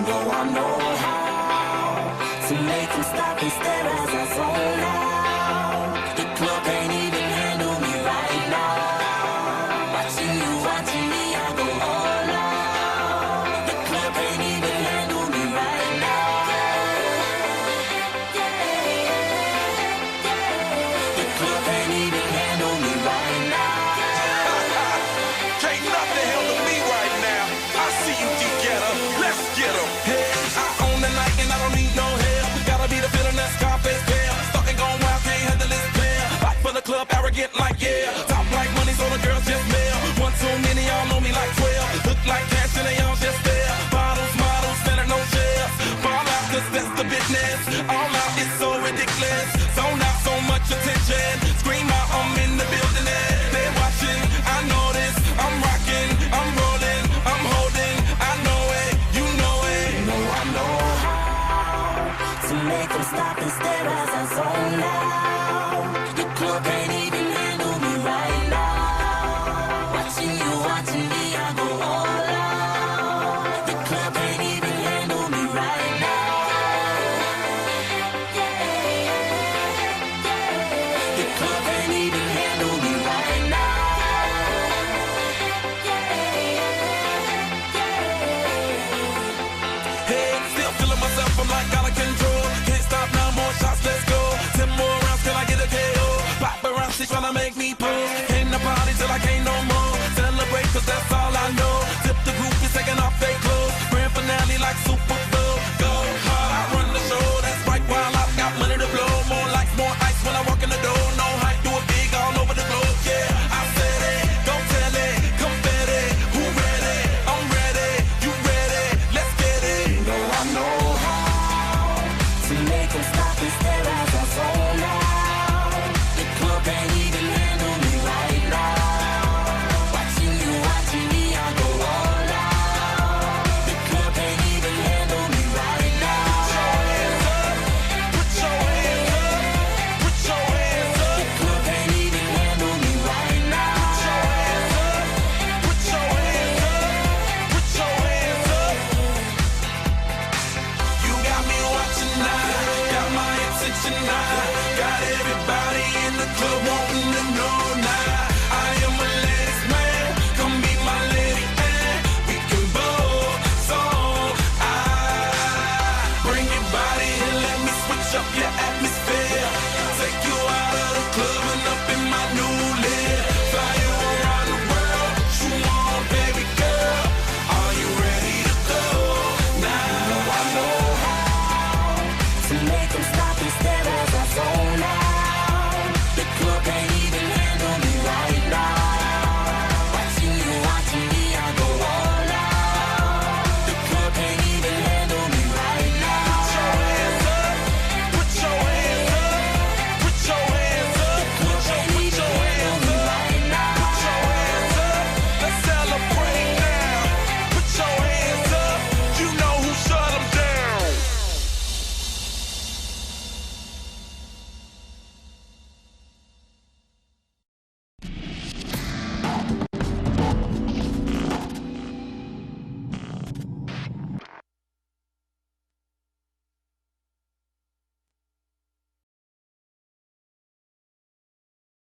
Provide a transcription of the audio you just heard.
No, I know how to make them stop and stare as I zone out. The club can't even handle me right now. Watching you, watching me, I go all out. The club can't even handle me right now. The club can't even handle me right now. Can't nothing handle me right now. I see you, D-Getter. Let's get 'em. Hey, I own the night and I don't need no help. Gotta be the feeling that's Scarface fair. Starting going wild, can't handle this pair. Back for the club, arrogant like yeah. Top like money, so the girls just mail. One too many, y'all know me like 12. Look like cash and they all just there. Bottles, models, center no shares. Fall out, cause that's the business. All out is so ridiculous. Zone out, so much attention. Scream out, I'm in the building. They're watching, I know this. I'm rocking, I'm rolling, I'm holding. I know it, you know it. No, I know how to make them stop and stare as I zone out. The club can't even handle me right now. Watching you, watching me, I go all out. The club can't even handle me right now. The club can't even handle me right now. Hey, still feeling myself, I'm like out of control. Can't stop now, more shots, let's go. 10 more rounds till I get a KO. Pop around, she tryna make me pull. Came to party till I can't no more.